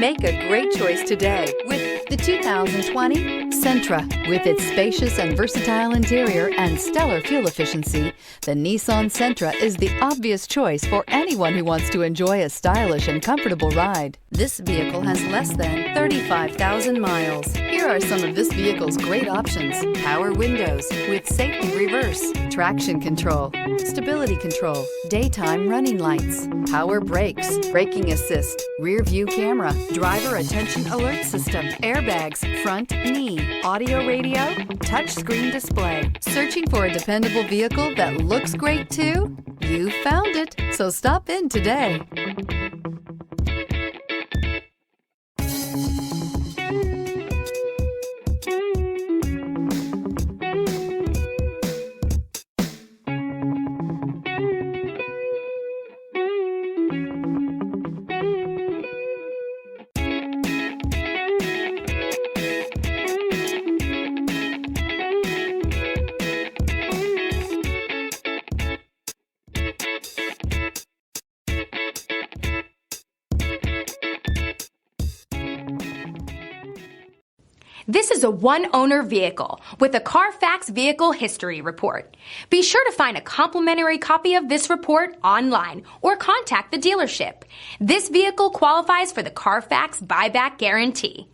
Make a great choice today with the 2020 Sentra. With its spacious and versatile interior and stellar fuel efficiency, the Nissan Sentra is the obvious choice for anyone who wants to enjoy a stylish and comfortable ride. This vehicle has less than 35,000 miles. Here are some of this vehicle's great options: power windows with safety reverse, traction control, stability control, daytime running lights, power brakes, braking assist, rear view camera, driver attention alert system, airbags, front knee, audio radio, touchscreen display. Searching for a dependable vehicle that looks great too? You found it, so stop in today. This is a one-owner vehicle with a Carfax Vehicle History Report. Be sure to find a complimentary copy of this report online or contact the dealership. This vehicle qualifies for the Carfax Buyback Guarantee.